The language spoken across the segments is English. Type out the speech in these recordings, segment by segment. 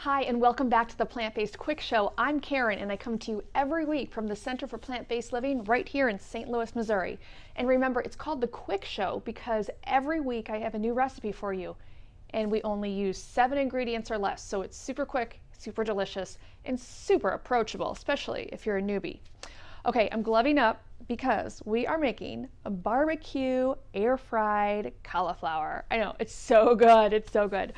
Hi, and welcome back to the Plant-Based Quick Show. I'm Karen, and I come to you every week from the Center for Plant-Based Living right here in St. Louis, Missouri. And remember, it's called the Quick Show because every week I have a new recipe for you, and we only use 7 ingredients or less, so it's super quick, super delicious, and super approachable, especially if you're a newbie. Okay, I'm gloving up because we are making a barbecue air-fried cauliflower. I know, it's so good, it's so good.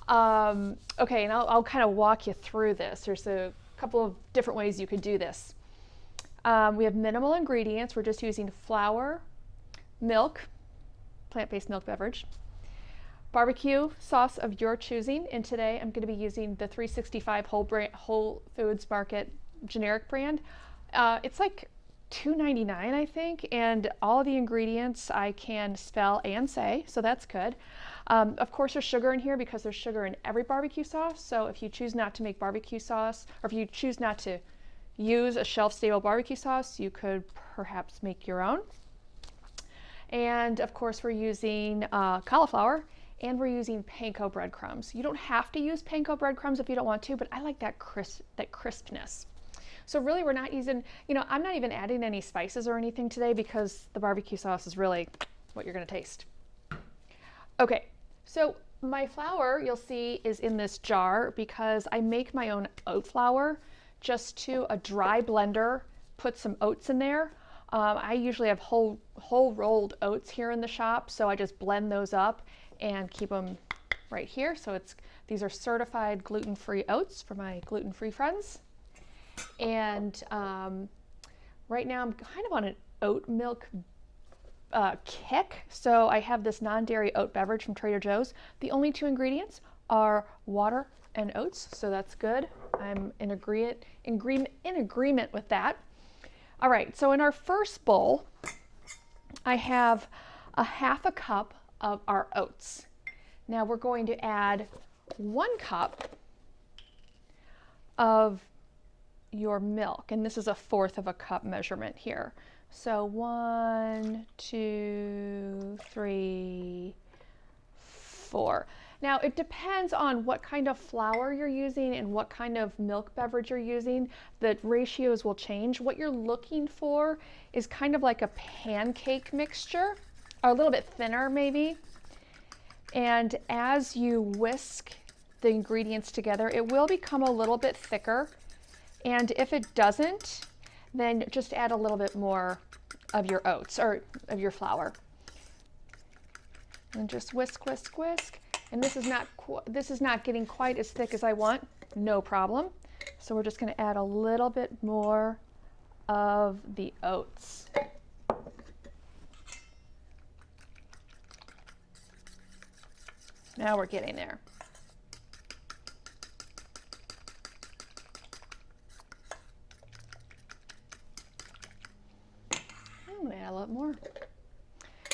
Okay, and I'll kind of walk you through this. There's a couple of different ways you could do this. We have minimal ingredients. We're just using flour, milk, plant-based milk beverage, barbecue sauce of your choosing, and today I'm going to be using the 365 Whole Foods Market generic brand. It's like $2.99, I think, and all the ingredients I can spell and say, so that's good. Of course, there's sugar in here because there's sugar in every barbecue sauce, so if you choose not to make barbecue sauce, or if you choose not to use a shelf-stable barbecue sauce, you could perhaps make your own. And of course, we're using cauliflower, and we're using panko breadcrumbs. You don't have to use panko breadcrumbs if you don't want to, but I like that crispness. So really, we're not using, I'm not even adding any spices or anything today because the barbecue sauce is really what you're going to taste. Okay, so my flour, you'll see, is in this jar because I make my own oat flour just to a dry blender, put some oats in there. I usually have whole rolled oats here in the shop, so I just blend those up and keep them right here. So these are certified gluten-free oats for my gluten-free friends. And right now I'm kind of on an oat milk kick. So I have this non-dairy oat beverage from Trader Joe's. The only 2 ingredients are water and oats, so that's good. I'm in agreement with that. All right, so in our first bowl, I have a half a cup of our oats. Now we're going to add 1 cup of your milk, and this is 1/4 of a cup measurement here. So 1, 2, 3, 4. Now it depends on what kind of flour you're using and what kind of milk beverage you're using. The ratios will change. What you're looking for is kind of like a pancake mixture, or a little bit thinner maybe. And as you whisk the ingredients together, it will become a little bit thicker. And if it doesn't, then just add a little bit more of your oats or of your flour. And just whisk, whisk, whisk. And this is not getting quite as thick as I want, no problem. So we're just going to add a little bit more of the oats. Now we're getting there. I'm gonna add a lot more.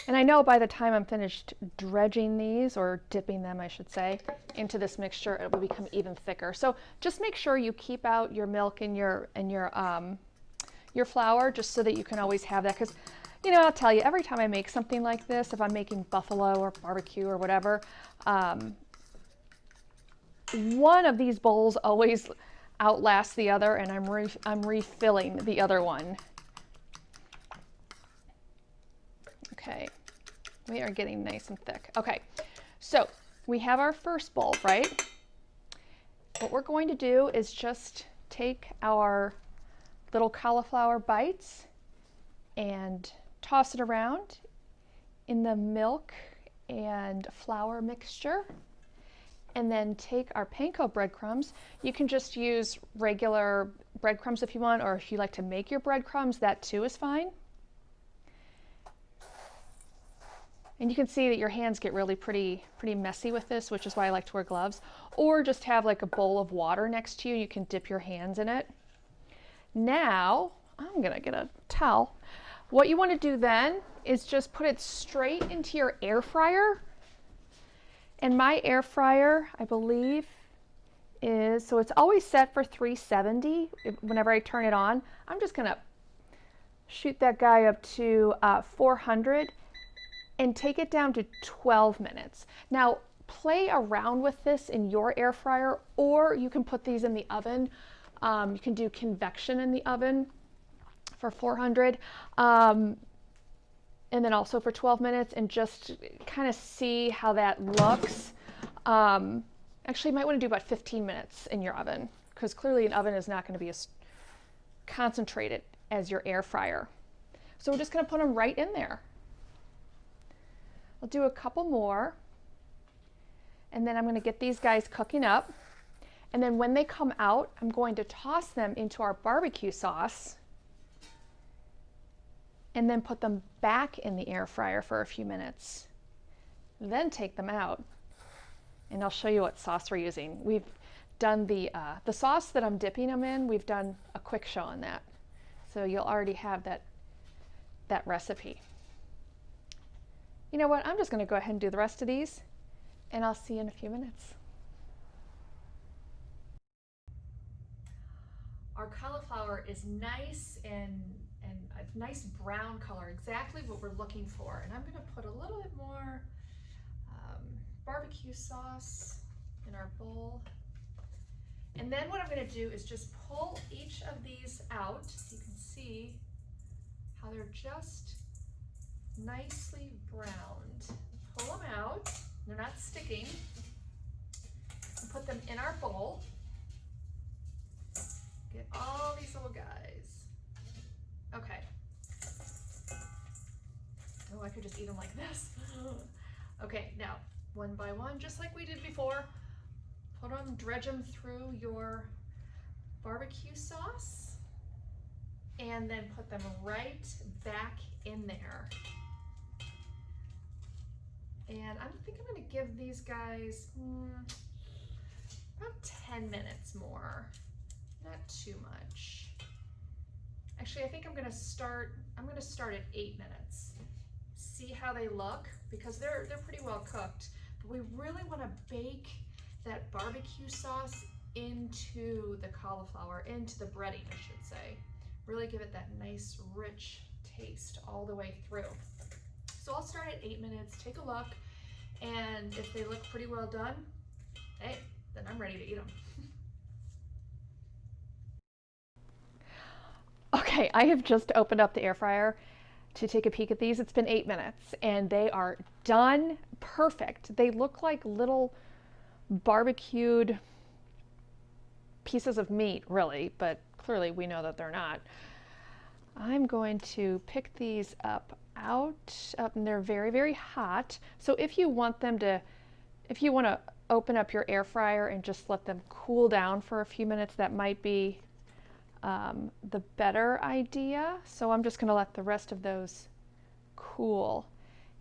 And I know by the time I'm finished dredging these, or dipping them I should say, into this mixture, it will become even thicker. So just make sure you keep out your milk and your flour, just so that you can always have that. Because I'll tell you, every time I make something like this, if I'm making buffalo or barbecue or whatever, one of these bowls always outlasts the other, and I'm refilling the other one. Okay, we are getting nice and thick. Okay, so we have our first bowl, right? What we're going to do is just take our little cauliflower bites and toss it around in the milk and flour mixture. And then take our panko breadcrumbs. You can just use regular breadcrumbs if you want, or if you like to make your breadcrumbs, that too is fine. And you can see that your hands get really pretty messy with this, which is why I like to wear gloves. Or just have like a bowl of water next to you. You can dip your hands in it. Now, I'm gonna get a towel. What you want to do then is just put it straight into your air fryer. And my air fryer, I believe, so it's always set for 370 whenever I turn it on. I'm just gonna shoot that guy up to 400 and take it down to 12 minutes. Now, play around with this in your air fryer, or you can put these in the oven. You can do convection in the oven for 400. And then also for 12 minutes, and just kind of see how that looks. Actually, you might want to do about 15 minutes in your oven, because clearly an oven is not going to be as concentrated as your air fryer. So we're just going to put them right in there. I'll do a couple more, and then I'm going to get these guys cooking up. And then when they come out, I'm going to toss them into our barbecue sauce, and then put them back in the air fryer for a few minutes. Then take them out, and I'll show you what sauce we're using. We've done the sauce that I'm dipping them in, we've done a quick show on that. So you'll already have that recipe. You know what, I'm just gonna go ahead and do the rest of these, and I'll see you in a few minutes. Our cauliflower is nice and a nice brown color, exactly what we're looking for. And I'm going to put a little bit more barbecue sauce in our bowl. And then what I'm going to do is just pull each of these out. You can see how they're just nicely browned. Pull them out, they're not sticking, and put them in our bowl. Get all these little guys. Okay. Oh, I could just eat them like this. Okay, now, one by one, just like we did before, put them, dredge them through your barbecue sauce, and then put them right back in there. And I think I'm gonna give these guys about 10 minutes more. Not too much. Actually, I think I'm gonna start at 8 minutes. See how they look, because they're pretty well cooked. But we really want to bake that barbecue sauce into the cauliflower, into the breading, I should say. Really give it that nice, rich taste all the way through. So I'll start at 8 minutes, take a look, and if they look pretty well done, hey, then I'm ready to eat them. Okay, I have just opened up the air fryer to take a peek at these. It's been 8 minutes and they are done perfect. They look like little barbecued pieces of meat, really, but clearly we know that they're not. I'm going to pick these up and they're very, very hot. So if you want to open up your air fryer and just let them cool down for a few minutes, that might be the better idea. So I'm just going to let the rest of those cool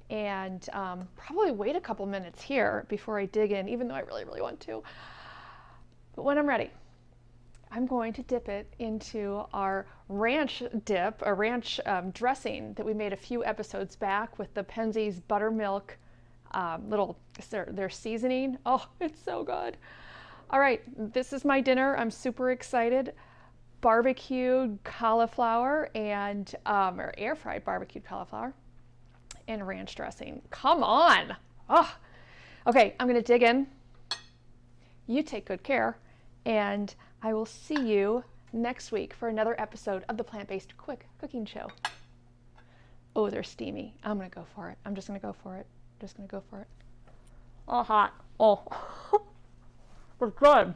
and probably wait a couple minutes here before I dig in, even though I really, really want to. But when I'm ready, I'm going to dip it into our ranch dip, a ranch dressing that we made a few episodes back with the Penzeys buttermilk their seasoning. Oh, it's so good. All right, this is my dinner. I'm super excited. Barbecued cauliflower and or air fried barbecued cauliflower and ranch dressing. Come on. Oh. Okay, I'm gonna dig in. You take good care, and I will see you next week for another episode of the Plant-Based Quick Cooking Show. Oh, they're steamy. I'm gonna go for it. I'm just gonna go for it. Just gonna go for it. Oh, hot. Oh, it's good.